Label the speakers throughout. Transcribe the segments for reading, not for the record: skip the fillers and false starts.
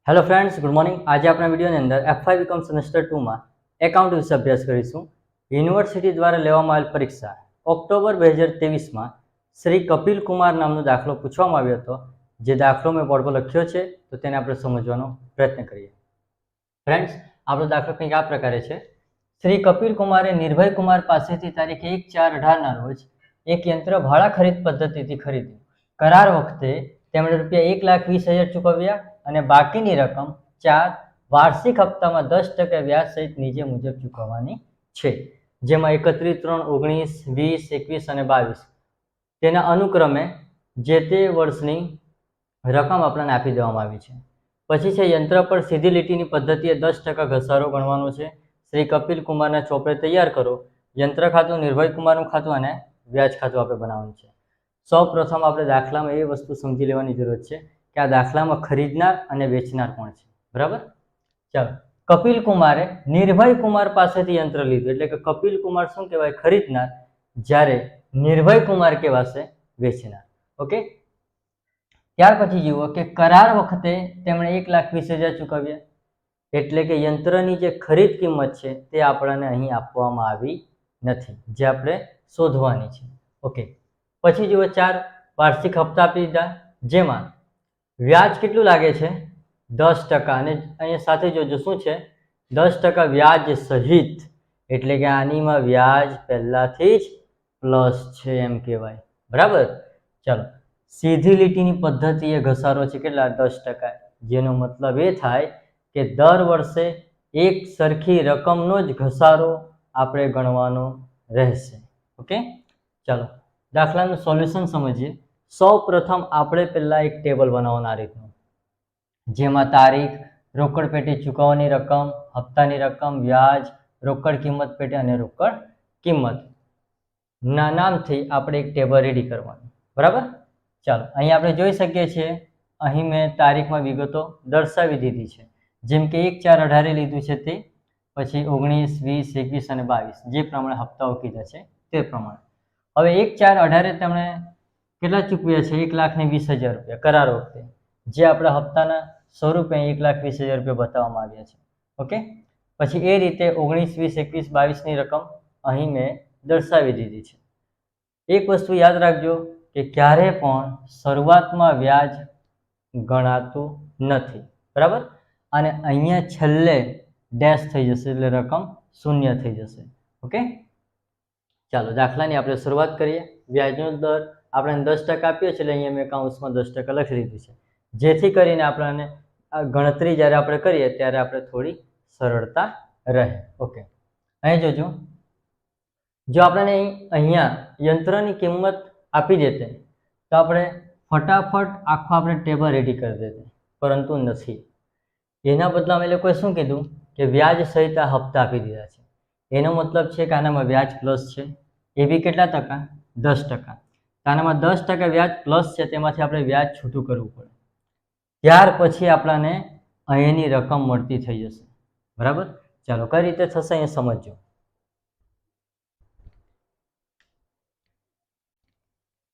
Speaker 1: Hello friends, good morning. આજે આપણા વિડીયોની અંદર F5 બીકોમ સેમેસ્ટર 2માં એકાઉન્ટ વિશે અભ્યાસ કરીશું. યુનિવર્સિટી દ્વારા લેવામાં આવેલ પરીક્ષા ઓક્ટોબર 2023માં શ્રી કપિલ કુમાર નામનો દાખલો પૂછવામાં આવ્યો હતો. જે દાખલો મેં બોર્ડ પર લખ્યો છે, તો તેને આપણે સમજવાનો પ્રયત્ન કરીએ. ફ્રેન્ડ્સ, આપણો દાખલો કંઈક આ પ્રકારે છે. શ્રી કપિલ કુમારે નિર્ભય કુમાર પાસેથી તારીખ 1/4/18ના રોજ એક યંત્ર ભાડા ખરીદ પદ્ધતિથી ખરીદ્યું. કરાર વખતે તેમણે ₹1,20,000 ચૂકવ્યા અને બાકીની રકમ 4 વાર્ષિક હપ્તામાં 10% વ્યાજ સહિત નીચે મુજબ ચૂકવવાની છે, જેમાં 31, 3, 19, 20, 21 અને 22 તેના અનુક્રમે જે તે વર્ષની રકમ આપણને આપી દેવામાં આવી છે. પછી છે યંત્ર પર સીધી લીટીની પદ્ધતિએ 10% ઘસારો ગણવાનો છે. શ્રી કપિલ કુમારના ચોપડે તૈયાર કરો. યંત્ર ખાતું, નિર્ભય કુમારનું ખાતું અને વ્યાજ ખાતું આપણે બનાવવાનું છે. સૌ પ્રથમ આપણે દાખલામાં એ વસ્તુ સમજી લેવાની જરૂર છે કે આ દાખલામાં ખરીદનાર અને વેચનાર કોણ છે. બરાબર? ચાલો, કપિલ કુમારે નિર્ભય કુમાર પાસેથી યંત્ર લીધું, એટલે કે કપિલ કુમાર શું કહેવાય? ખરીદનાર, જ્યારે નિર્ભય કુમાર કહેવાશે વેચનાર. ઓકે, ત્યાર પછી જુઓ કે કરાર વખતે તેમણે 1,20,000 ચૂકવ્યા, એટલે કે યંત્રની જે ખરીદ કિંમત છે તે આપણને અહીં આપવામાં આવી નથી, જે આપણે શોધવાની છે. ઓકે, પછી જુઓ 4 વાર્ષિક હપ્તા આપી દીધા, જેમાં વ્યાજ કેટલું લાગે છે? 10%. અને અહીંયા સાથે જોજો શું છે? 10% વ્યાજ સહિત, એટલે કે આનીમાં વ્યાજ પહેલાથી જ પ્લસ છે એમ કહેવાય. બરાબર? ચાલો, સીધી લીટીની પદ્ધતિ એ ઘસારો છે કેટલા? 10%, જેનો મતલબ એ થાય કે દર વર્ષે એક સરખી રકમનો જ ઘસારો આપણે ગણવાનો રહેશે. ઓકે, ચાલો દાખલાનું સોલ્યુશન સમજીએ. સૌ પ્રથમ આપણે પહેલા એક ટેબલ બનાવવાનું આ રીતનું, જેમાં તારીખ, રોકડ પેટી ચૂકવવાની રકમ, હપ્તાની રકમ, વ્યાજ, રોકડ કિંમત પેટી અને રોકડ કિંમત ના નામથી આપણે એક ટેબલ રેડી કરવાનું. બરાબર? ચાલો, અહીં આપણે જોઈ શકીએ છીએ, અહીં મેં તારીખમાં વિગતો દર્શાવી દીધી છે. જેમ કે 1/4/18 લીધું છે તે, પછી 19, 20, 21 અને 22 જે પ્રમાણે હપ્તાઓ કીધા છે તે પ્રમાણે. હવે 1/4/18 તેમણે કેટલા ચૂકવ્યા છે? 1,20,000 રૂપિયા કરાર વખતે, જે આપણા હપ્તાના સ્વરૂપે 1,20,000 રૂપિયા બતાવવામાં આવ્યા છે. ઓકે, પછી એ રીતે 19, 20, 21, 22ની રકમ અહીં મેં દર્શાવી દીધી છે. એક વસ્તુ યાદ રાખજો કે ક્યારે પણ શરૂઆતમાં વ્યાજ ગણાતું નથી. બરાબર? અને અહીંયા છેલ્લે ડેશ થઈ જશે, એટલે રકમ શૂન્ય થઈ જશે. ઓકે, ચાલો દાખલાની આપણે શરૂઆત કરીએ. વ્યાજનો દર આપણે 10% આપ્યો છે, એટલે અહીંયા મેં કૌંસમાં 10% લખી દીધું છે, જેથી કરીને આપણને આ ગણતરી જ્યારે આપણે કરીએ ત્યારે આપણે થોડી સરળતા રહે. ઓકે, અહીં જોજો, જો આપણને અહીંયા યંત્રની કિંમત આપી દેતે તો આપણે ફટાફટ આખું આપણે ટેબલ રેડી કરી દેતે, પરંતુ નથી. એના બદલામાં એ લોકોએ શું કીધું કે વ્યાજ સહિત આ હપ્તા આપી દીધા છે. એનો મતલબ છે કે આનામાં વ્યાજ પ્લસ છે. એ બી કેટલા ટકા? 10%. આનામાં 10% વ્યાજ પ્લસ છે, તેમાંથી આપણે વ્યાજ છૂટું કરવું પડે. ત્યાર પછી આપણને અહીંની રકમ મળતી થઈ જશે. બરાબર? ચાલો, કઈ રીતે થશે અહીંયા સમજો.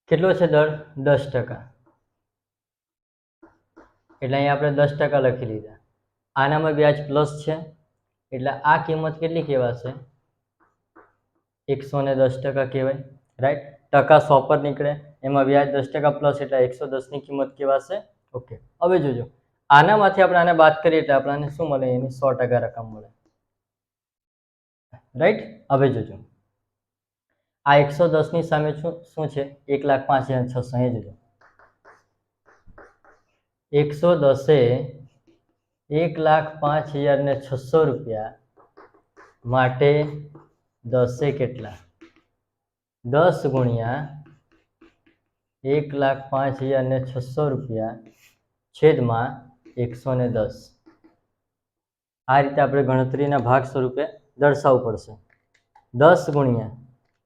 Speaker 1: કેટલો છે દર? 10%. એટલે અહીંયા આપણે 10% લખી લીધા. આનામાં વ્યાજ પ્લસ છે, એટલે આ કિંમત કેટલી કહેવાશે? 110% કહેવાય. રાઈટ? ટકા 100 પર નીકળે, એમાં વ્યાજ 10% પ્લસ, એટલે 110ની કિંમત કહેવાશે. ઓકે, હવે જોજો, આનામાંથી આપણે આને બાદ કરીએ એટલે આપણને શું મળે? એની 100% રકમ મળે. રાઈટ? હવે જોજો, આ 110ની સામે શું છે? 1,05,600. અહીં જોજો, 110 એ 1,05,600 રૂપિયા માટે 10 કેટલા? 10 ગુણ્યા 1,05,600 રૂપિયા છેદમાં 110. આ રીતે આપણે ગણતરીના ભાગ સ્વરૂપે દર્શાવવું પડશે. 10 ગુણ્યા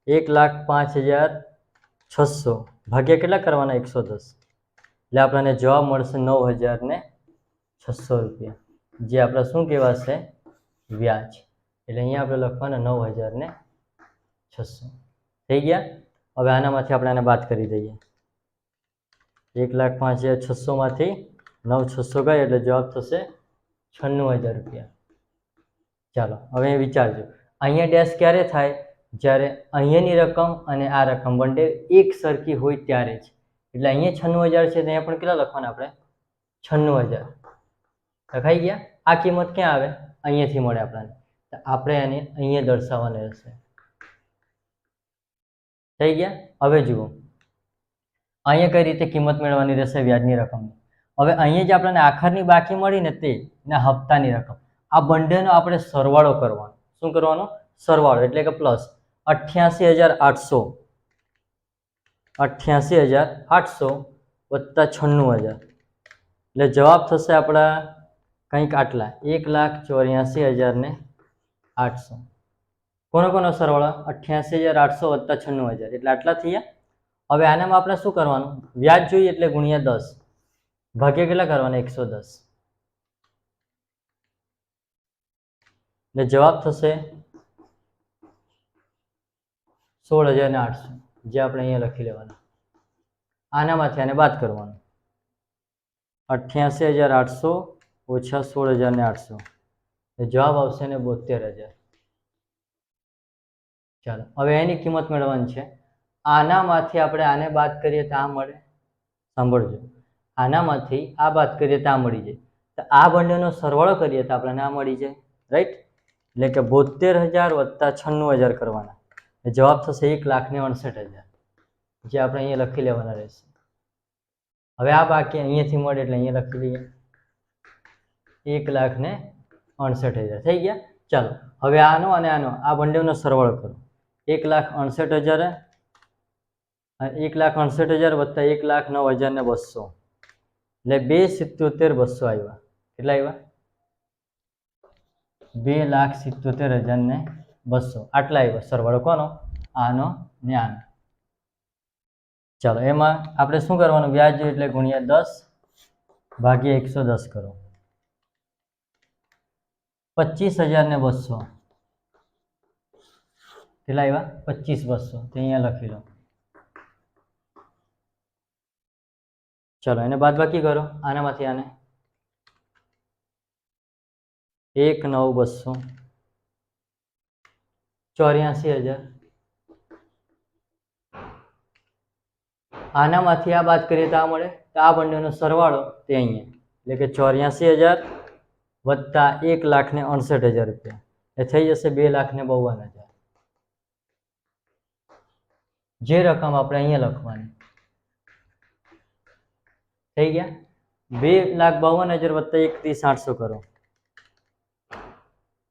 Speaker 1: 1,05,600 ભાગ્યા કેટલા કરવાના? 110. એટલે આપણને જવાબ મળશે 9,600 રૂપિયા, જે આપણે શું કહેવાશે? વ્યાજ. એટલે અહીંયા આપણે લખવાના 9,600. થઈ ગયા? હવે આનામાંથી આપણે આને બાદ કરી દઈએ. 1,05,600 માંથી 9,600 ગઈ એટલે જવાબ થશે 96,000 રૂપિયા. ચાલો હવે વિચારજો, અહીંયા ડેશ ક્યારે થાય? જ્યારે અહીંયાની રકમ અને આ રકમ બંને એક સરખી હોય ત્યારે જ. એટલે અહીંયા 96,000 છે, ત્યાં પણ કેટલા લખવાના આપણે? 96,000 લખાઈ ગયા. આ કિંમત ક્યાં આવે? અહીંયાથી મળે આપણને, તો આપણે આને અહીંયા દર્શાવવાની રહેશે. થઈ ગયા. હવે જુઓ, અહીંયા કઈ રીતે કિંમત મેળવવાની રહેશે વ્યાજની રકમની? હવે અહીંયા જે આપણને આખરની બાકી મળી ને તે હપ્તાની રકમ, આ બંનેનો આપણે સરવાળો કરવાનો. શું કરવાનો? સરવાળો એટલે કે પ્લસ 88,800 વત્તા 96,000 એટલે જવાબ થશે આપણા કંઈક આટલા 1,84,800. કોનો સરવાળો? 88,800 વત્તા 96,000 એટલે આટલા થયા. હવે આનામાં આપણે શું કરવાનું? વ્યાજ જોઈએ એટલે ગુણ્યા 10 ભાગ્યા કેટલા કરવાના? 110 એટલે જવાબ થશે 16,800, જે આપણે અહીંયા લખી લેવાના. આનામાંથી આને બાદ કરવાનું. 88,800 ઓછા 16,800 જવાબ આવશે ને 72,000. ચાલો હવે એની કિંમત મેળવવાની છે. આનામાંથી આપણે આને બાદ કરીએ તો આ મળે. સાંભળજો, આનામાંથી આ બાદ કરીએ તો આ મળી જાય. તો આ બંનેનો સરવાળો કરીએ તો આપણને આ મળી જાય. રાઈટ? એટલે કે 72,000 વત્તા 96,000 કરવાના. જવાબ થશે 1,69,000, જે આપણે અહીંયા લખી લેવાના રહેશે. હવે આ બાકી અહીંયાથી મળે એટલે અહીંયા લખી લઈએ 1,69,000 થઈ ગયા. ચાલો હવે આનો અને આનો આ બંનેનો સરવાળો કરો. 1,69,000 વત્તા 1,09,200 એટલે 2,77,200 આવ્યા. કેટલા આવ્યા? 2,77,200 આટલા આવ્યા સરવાળો. કોનો? આનો ને આનો. ચાલો એમાં આપણે શું કરવાનું? વ્યાજ જોઈએ એટલે ગુણ્યા 10 ભાગ્યા 110 કરો. 25,200 કેટલા આવ્યા? 25,200 તે અહીંયા લખી લો. ચલો એને બાદ બાકી કરો. આનામાંથી આને 1,9,200 84,000. આનામાંથી આ બાદ કરીએ તો આ મળે. તો આ બંનેનો સરવાળો તે અહીંયા એટલે કે 84,000 વત્તા 1,69,000 રૂપિયા એ થઈ જશે 2,52,000. જે રકમ આપણે અહીંયા લખવાની થઈ ગયા. 2,52,000 વત્તા 31,800 કરો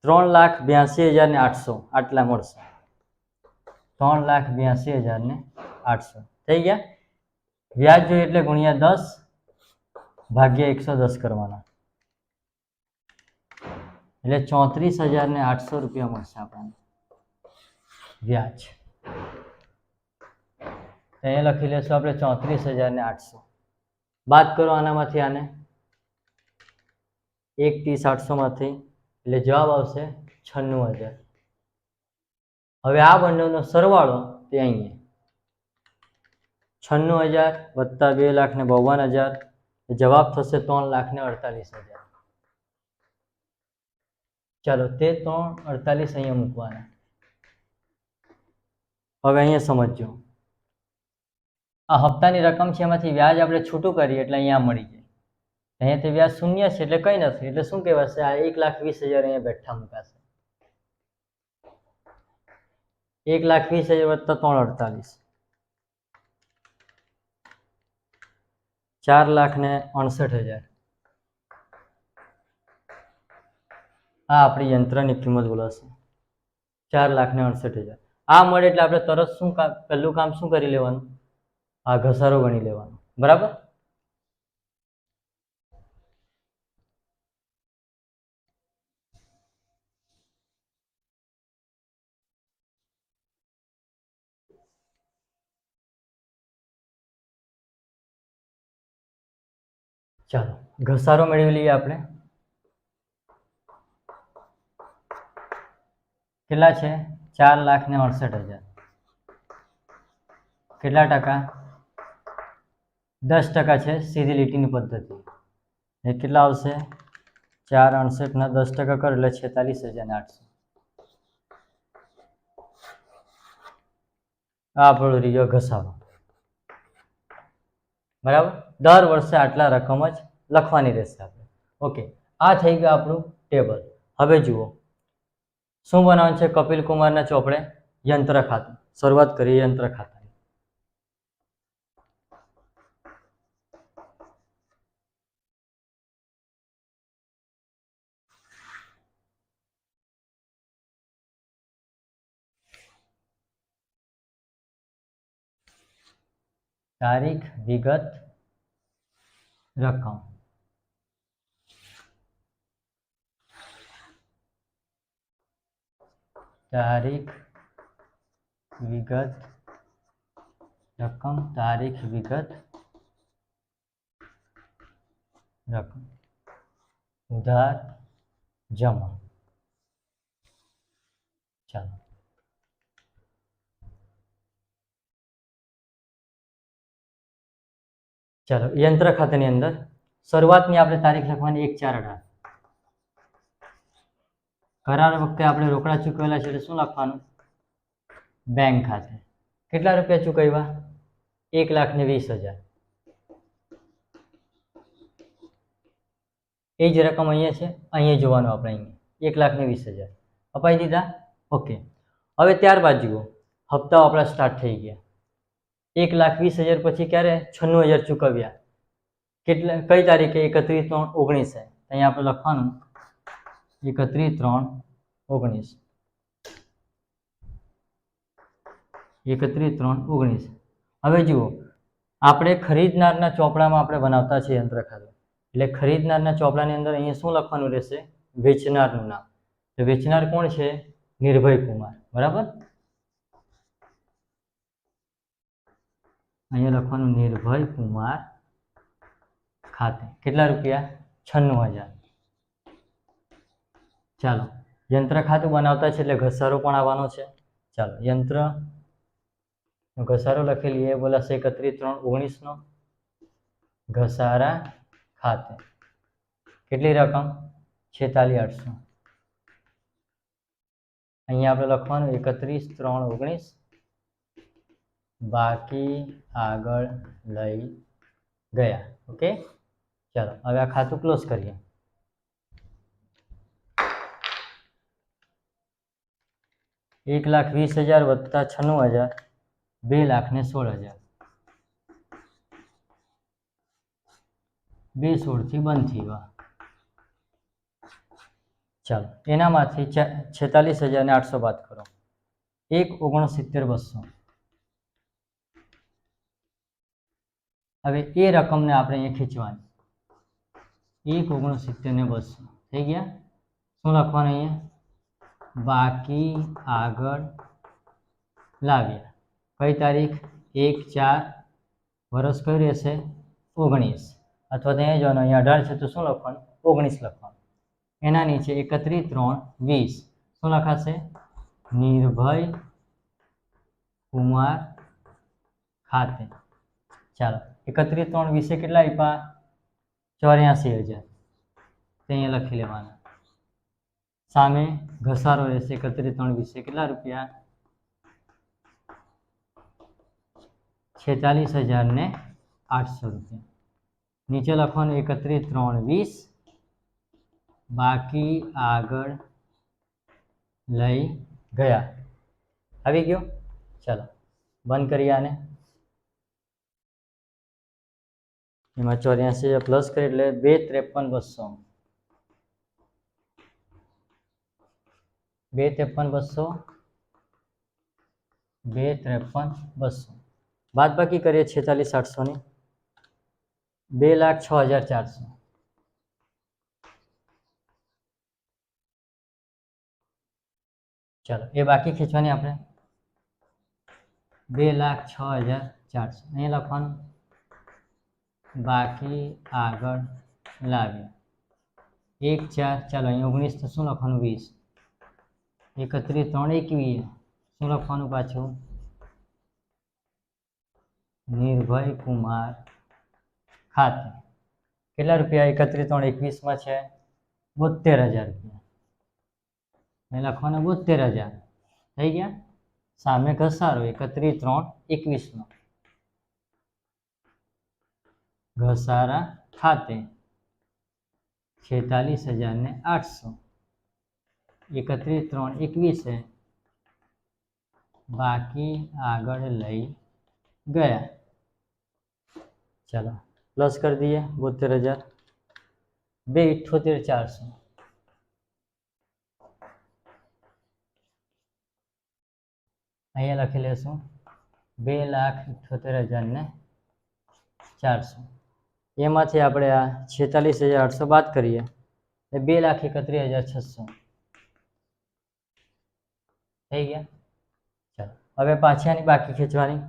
Speaker 1: 3,82,800 આટલા મળશે. 3,82,800 થઈ ગયા. વ્યાજ જોઈએ એટલે ગુણ્યા 10 ભાગ્યા 110 કરવાના એટલે 34,800 રૂપિયા મળશે આપણને વ્યાજ. અહીંયા લખી લેશું આપણે 34,800. બાદ કરો આનામાંથી આને 1,30,800 માંથી એટલે જવાબ આવશે 96,000. હવે આ બંનેનો સરવાળો તે અહીંયા 96,000 વત્તા 2,52,000 જવાબ થશે 3,48,000. ચાલો તે 3,48 અહીંયા મૂકવાના. હવે અહીંયા સમજો, આ હપ્તાની રકમ છે એમાંથી વ્યાજ આપણે છૂટું કરીએ એટલે અહીંયા મળી જાય. અહીંયા તે વ્યાજ શૂન્ય છે એટલે કંઈ નથી, એટલે શું કહેવાશે? આ 1,20,000 અહીંયા બેઠા મુકાશે. 1,20,000 વત્તા 3,48 4,69,000. આ આપણી યંત્રની કિંમત બોલાશે 4,69,000. આ મળે એટલે આપણે તરત શું પહેલું કામ શું કરી લેવાનું? આ ઘસારો ગણી લેવાનો. બરાબર? ચાલો ઘસારો મેળવી લઈએ આપણે. કેટલા છે? 4,69,000. કેટલા ટકા? 10% છે સીધી લીટીની પદ્ધતિ. એ કેટલા આવશે? 468 ના 10% કરો એટલે 46,800. આ આપણો રહ્યો ઘસારો. બરાબર, દર વર્ષે આટલા રકમ જ લખવાની રહેશે આપણે. ઓકે, આ થઈ ગયું આપણું ટેબલ. હવે જુઓ શું બનાવવાનું છે. કપિલ કુમારના ચોપડે યંત્ર ખાતું. શરૂઆત કરીએ યંત્ર ખાતાની. તારીખ, વિગત, રકમ. તારીખ, વિગત, રકમ. તારીખ, વિગત, રકમ. ઉધાર, જમા. ચાલો, ચાલો યંત્ર ખાતાની અંદર શરૂઆતની આપણે તારીખ લખવાની 1/4/18. કરાર વખતે આપણે રોકડા ચૂકવેલા છે એટલે શું લખવાનું? બેંક ખાતે. કેટલા રૂપિયા ચૂકવ્યા? 1,20,000. એ જ રકમ અહીંયા છે, અહીંયા જોવાનું આપણે. અહીંયા 1,20,000 અપાઈ દીધા. ઓકે, હવે ત્યારબાદ જુઓ હપ્તાઓ આપણા સ્ટાર્ટ થઈ ગયા. 1,20,000 પછી ક્યારે 96,000 ચૂકવ્યા. કેટલા, કઈ તારીખે? 31/3/19. અહીંયા આપણે લખવાનું 31/3/19. 31/3/19. હવે જુઓ આપણે ખરીદનારના ચોપડામાં આપણે બનાવતા છીએ યંત્ર ખાતું. એટલે ખરીદનારના ચોપડાની અંદર અહીંયા શું લખવાનું રહેશે? વેચનારનું નામ. તો વેચનાર કોણ છે? નિર્ભય કુમાર. બરાબર, અહીંયા લખવાનું નિર્ભય કુમાર ખાતે. કેટલા રૂપિયા? 96,000. ચાલો, યંત્ર ખાતું બનાવતા છે એટલે ઘસારો પણ આવવાનો છે. ચાલો, યંત્ર ઘસારો લખેલી એ બોલાશે 31/3/19 ઘસારા ખાતે. કેટલી રકમ? 46,800. અહીંયા આપણે લખવાનું 31/3/19 બાકી આગળ લઈ ગયા. ઓકે, ચાલો હવે આ ખાતું ક્લોઝ કરીએ. $1,20,000 વત્તા 96,000 2,16,000. 2/16 બંધ થઈ ગયા. ચાલો, એનામાંથી 46,800 બાદ કરો. 1,69,200. હવે એ રકમને આપણે અહીંયા ખીચવાની. 1,69,200 થઈ ગયા. શું લખવાનું અહીંયા? બાકી આગળ લાવ્યા. કઈ તારીખ? 1/4. વર્ષ કયું રહેશે? 19. અથવા તો અહીંયા જોવાનું, અહીંયા 18 છે તો શું લખવાનું? 19 લખવાનું. એના નીચે 31/3/20 શું લખાશે? નિર્ભય કુમાર ખાતે. ચાલો, 31/3/20 કેટલા આપ્યા? 84,000. તે અહીંયા લખી લેવાના. સામે ઘસારો રહેશે 31/3/20 કેટલા રૂપિયા? 46,800 રૂપિયા. નીચે લખવાનું 31/3/20 બાકી આગળ લઈ ગયા. આવી ગયો. ચાલો બંધ કરીએ આને. એમાં 84,000 પ્લસ કરી એટલે 2,53,200. 2,53,200 2,53,200 બાદ બાકી કરીએ 46,800 ની. 2,06,400. ચાલો એ બાકી ખેંચવાની આપણે. 2,06,400 અહીંયા લખવાનું બાકી આગળ લાવ્યા. 1/4. ચાલો અહીંયા 19 તો શું લખવાનું? 20. 31/3/21 શું લખવાનું પાછું? નિર્ભય કુમાર ખાતે. કેટલા રૂપિયા 31/3/21 માં છે? 72,000 રૂપિયા. અહીં લખવાના 72,000 થઈ ગયા. સામે ઘસારો 31/3/21 નો ઘસારા ખાતે 46,800 31/3/21 બાકી આગળ લઈ ગયા. चलो प्लस कर दिए 72,000 2,78,400 અહીંયા લખી લેશું 2,78,400. એમાંથી આપણે આ 46,800 બાદ કરીએ એટલે 2,31,600 થઈ ગયા. ચાલો હવે પાછી આની બાકી ખેંચવાની.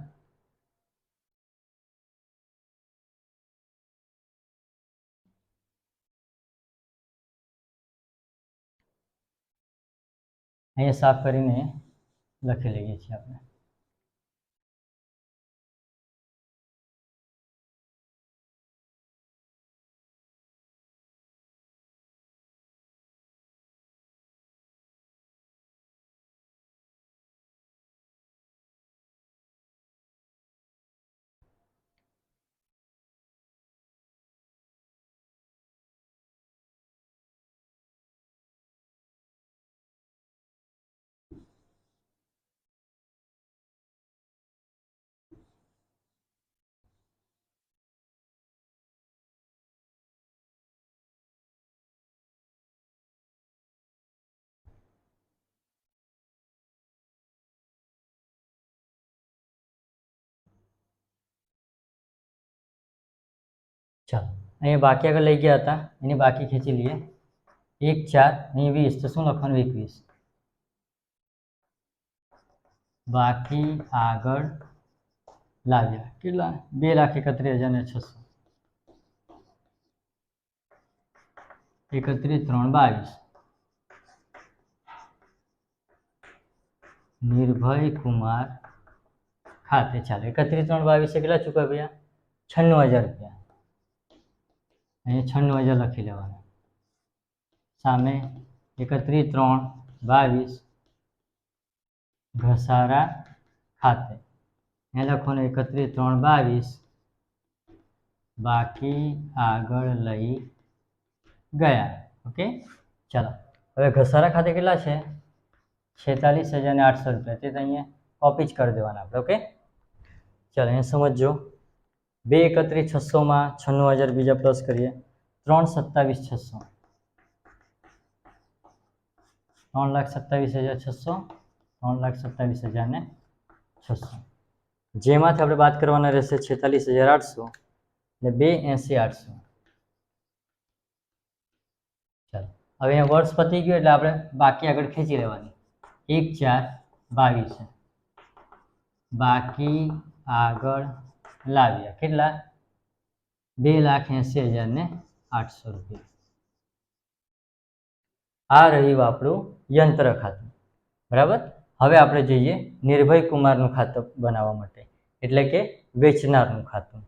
Speaker 1: અહીંયા સાફ કરીને લખી લઈએ છીએ આપણે. ચાલો અહીંયા બાકી આગળ લઈ ગયા હતા એની બાકી ખેંચી લઈએ. 1,4 અહીં 20 તો શું લખવાનું 21 બાકી આગળ લાવ્યા કેટલા 2,31,600 31/3/22 નિર્ભય કુમાર ખાતે. ચાલો 31/3/22 કેટલા ચૂકવ્યા ભૈયા 96,000 રૂપિયા. અહીંયા 96,000 લખી લેવાના. સામે 31/3/22 ઘસારા ખાતે અહીંયા લખવાનું 31/3/22 બાકી આગળ લઈ ગયા. ઓકે ચાલો હવે ઘસારા ખાતે કેટલા છે 46,800 રૂપિયા. તે તો અહીંયા કોપી જ કરી દેવાના આપણે. ઓકે ચાલો અહીંયા સમજો 2,31,600 માં 96,000 બીજા પ્લસ કરીએ 3,27,600 3,27,600 3,27,600 જેમાંથી આપણે બાદ કરવાના રહેશે 46,800 ને 82,800. ચાલો હવે અહીંયા વર્ષ પતી ગયું એટલે આપણે બાકી આગળ ખેંચી લેવાની. 1,4/22 બાકી આગળ લાવ્યા કેટલા 2,80,800 રૂપિયા. આ રહ્યું આપણું યંત્ર ખાતું. બરાબર. હવે આપણે જઈએ નિર્ભય કુમારનું ખાતું બનાવવા માટે એટલે કે વેચનારનું ખાતું.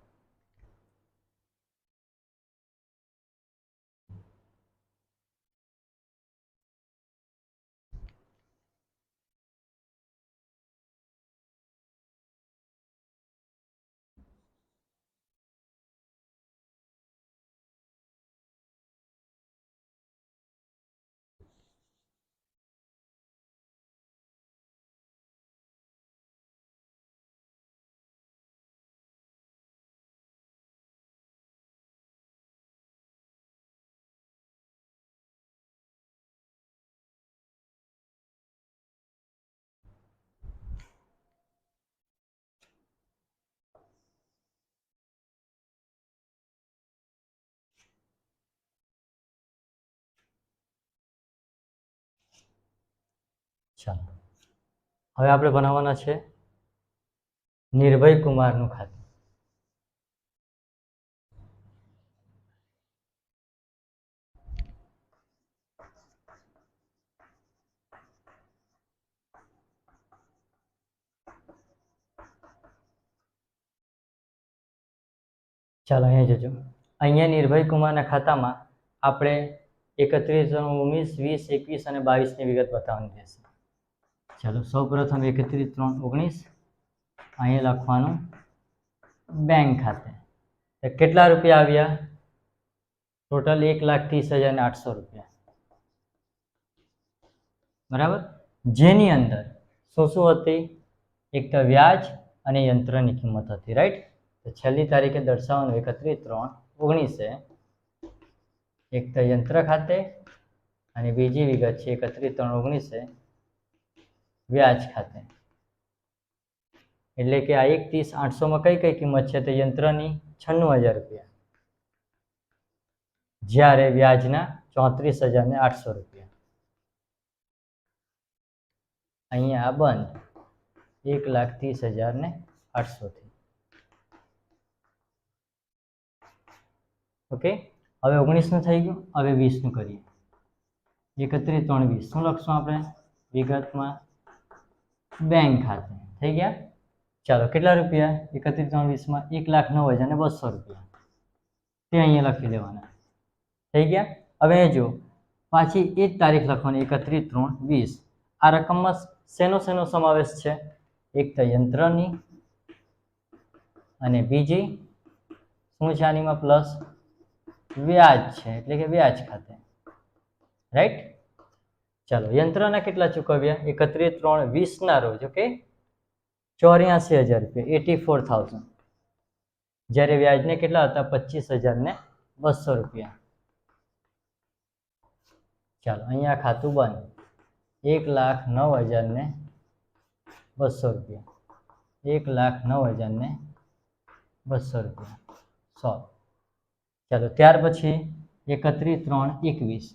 Speaker 1: ચાલો હવે આપણે બનાવવાના છે નિર્ભય કુમારનું ખાતું. ચાલો અહીંયા જજો. અહીંયા નિર્ભય કુમારના ખાતામાં આપણે 31, 19, 20, 21 અને 22ની વિગત બતાવવાની રહેશે. ચાલો સૌપ્રથમ 31, 3, 19 અહીંયા લખવાનું બેંક ખાતે. તો કેટલા રૂપિયા આવ્યા? ટોટલ 1,30,800 રૂપિયા. બરાબર. જેની અંદર શું શું હતી? એક તો વ્યાજ અને યંત્રની કિંમત હતી, રાઈટ? તો છેલ્લી તારીખે દર્શાવવાનું 31, 3, 19 એક તો યંત્ર ખાતે અને બીજી વિગત છે 31, 3, 19 વ્યાજ ખાતે. એટલે કે આ 1,30,800 કઈ કઈ કિંમત છે? તો યંત્રની 96,000 રૂપિયા, જ્યારે વ્યાજના 34,800 રૂપિયા. અહીંયા આ બંધ 1,30,800 થી. ઓકે, હવે 19નું થઈ ગયું. હવે 20નું કરીએ. 31, 3, 20 શું લખશું આપણે વિગતમાં? બેંક ખાતે. થઈ ગયા. ચાલો કેટલા રૂપિયા? 31, 3, 20માં 1,09,200 રૂપિયા. તે અહીંયા લખી દેવાના. થઈ ગયા. હવે જો પાછી એ જ તારીખ લખવાની 31, 3, 20. આ રકમમાં શેનો સમાવેશ છે? એક તો યંત્રની અને બીજી શું છે આનીમાં? પ્લસ વ્યાજ છે, એટલે કે વ્યાજ ખાતે, રાઈટ? ચાલો યંત્રના કેટલા ચૂકવ્યા? 31, 3, 20ના રોજ, ઓકે, 84,000 રૂપિયા, 84,000. જ્યારે વ્યાજને કેટલા હતા? 25,200 રૂપિયા. ચાલો અહીંયા ખાતું બંધ 1,09,200 રૂપિયા. 1,09,200 રૂપિયા. 100. ચાલો ત્યાર પછી 31, 3, 21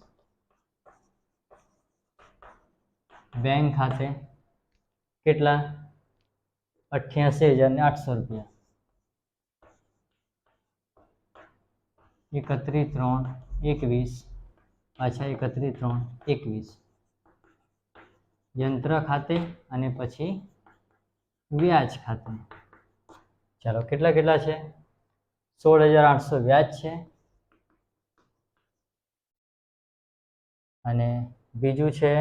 Speaker 1: બેંક ખાતે કેટલા? 88,800 રૂપિયા. 31, 3, 21 પાછા 31, 3, 21 યંત્ર ખાતે અને પછી વ્યાજ ખાતે. ચાલો કેટલા કેટલા છે? 16,800 વ્યાજ છે અને બીજું છે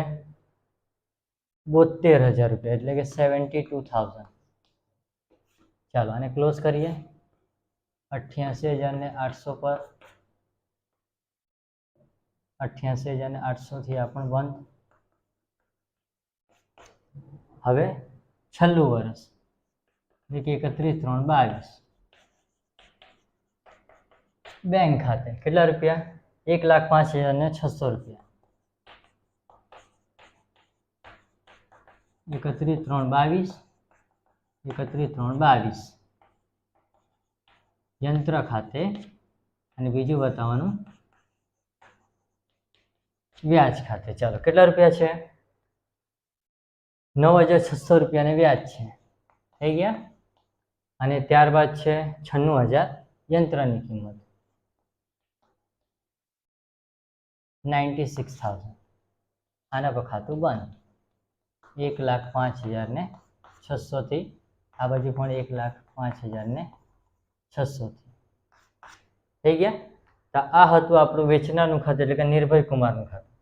Speaker 1: 72,000 રૂપિયા, એટલે કે 72,000. ચાલો આને ક્લોઝ કરીએ. 88,800 પર 88,800 થી આ પણ બંધ. હવે છેલ્લું વર્ષ એટલે કે 31, 3, 22 બેંક ખાતે કેટલા રૂપિયા? 1,05,600 રૂપિયા. 31, 3, 22 31, 3, 22 યંત્ર ખાતે અને બીજું બતાવવાનું વ્યાજ ખાતે. ચાલો કેટલા રૂપિયા છે? 9,600 રૂપિયાને વ્યાજ છે. થઈ ગયા. અને ત્યારબાદ છે 96,000 યંત્રની કિંમત, 96,000. આના પર ખાતું બંધ 1,05,600 થી આ બાજુ પણ 1,05,600 થી. થઈ ગયા. તો આ હતું આપણું વેચનારનું ખાતું, એટલે કે નિર્ભય કુમારનું ખાતું.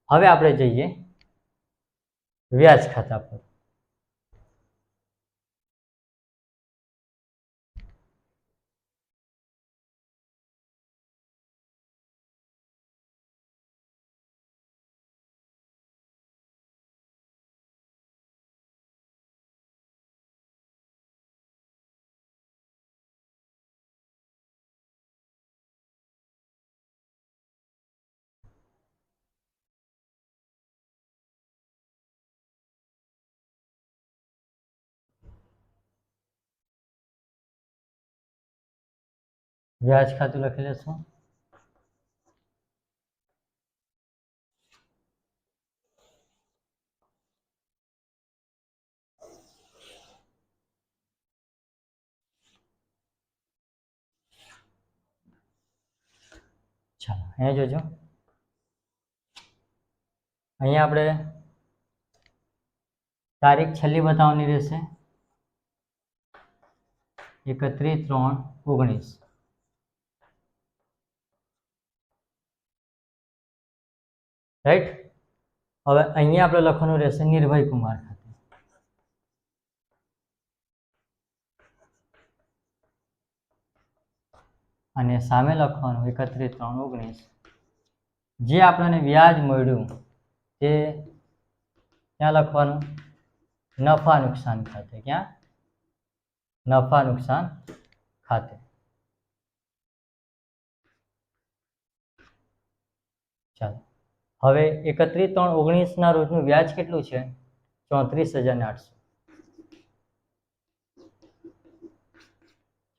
Speaker 1: હવે આપણે જઈએ વ્યાજ ખાતા પર. વ્યાજ ખાતું લખી લેશું. ચાલો અહીંયા જોજો. અહીંયા આપણે તારીખ છેલ્લી બતાવવાની રહેશે 31, 3, 19. રાઈટ. હવે અહીંયા આપણે લખવાનું રહેશે નિર્ભય કુમાર ખાતે. અને સામે લખવાનું 31/3/19. જે આપણને વ્યાજ મળ્યું તે ક્યાં લખવાનું? નફા નુકસાન ખાતે. ક્યાં? નફા નુકસાન ખાતે. ચાલો હવે 31/3/19 ના રોજનું વ્યાજ કેટલું છે? 34,800.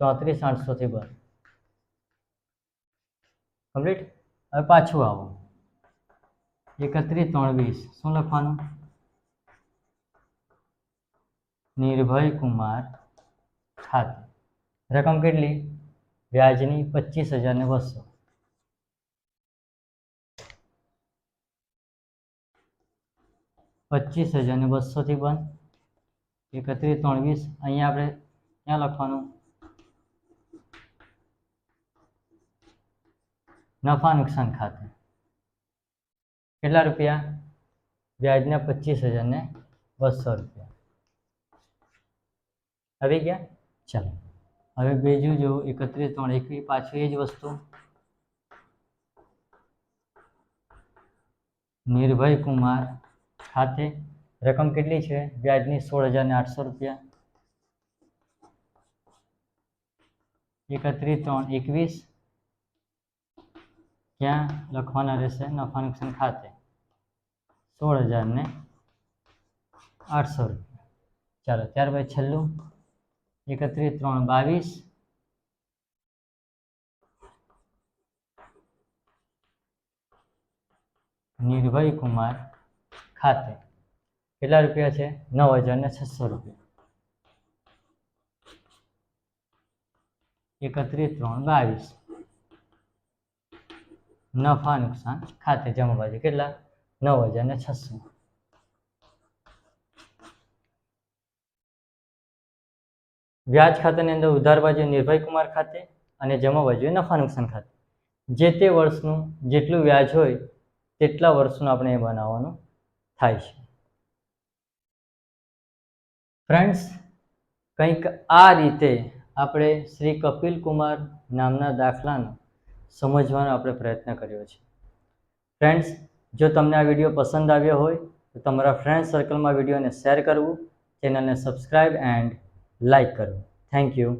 Speaker 1: 34,800 થી બંધ. કમ્પ્લીટ. હવે પાછું આવો 31/3/20. શું લખવાનું? નિર્ભય કુમાર ખાતે. રકમ કેટલી? વ્યાજની 25,200. 25,200 થી બંધ. 31/3/20. અહીંયા આપણે ક્યાં લખવાનું? નફા નુકસાન ખાતે. કેટલા રૂપિયા? વ્યાજના 25,200 રૂપિયા. આવી ગયા. ચાલો હવે બીજું જો 31/3/21. પાછું એ જ વસ્તુ. નિર્ભય કુમાર ખાતે. રકમ કેટલી છે? વ્યાજની 16,800 રૂપિયા. 31/3/21. ક્યાં લખવાના રહેશે? નફા નુકસાન ખાતે. 16,800 રૂપિયા. ચાલો ત્યારબાદ છેલ્લું 31/3/22. નિર્ભય કુમાર ખાતે. કેટલા રૂપિયા છે? 9,600 રૂપિયા. 31/3/22. નફા નુકસાન ખાતે જમા બાજુ કેટલા? 9,600. વ્યાજ ખાતાની અંદર ઉધાર બાજુ નિર્ભય કુમાર ખાતે અને જમા બાજુ નફા નુકસાન ખાતે. જે તે વર્ષનું જેટલું વ્યાજ હોય તેટલા વર્ષનું આપણે એ બનાવવાનું થાય છે. ફ્રેન્ડ્સ, કંઈક આ રીતે આપણે શ્રી કપિલ કુમાર નામના દાખલાનો સમજવાનો આપણે પ્રયત્ન કર્યો છે. ફ્રેન્ડ્સ, જો તમને આ વિડીયો પસંદ આવ્યો હોય તો તમારા ફ્રેન્ડ સર્કલમાં વિડીયોને શેર કરવું, ચેનલને સબસ્ક્રાઇબ એન્ડ લાઇક કરવું. Thank you.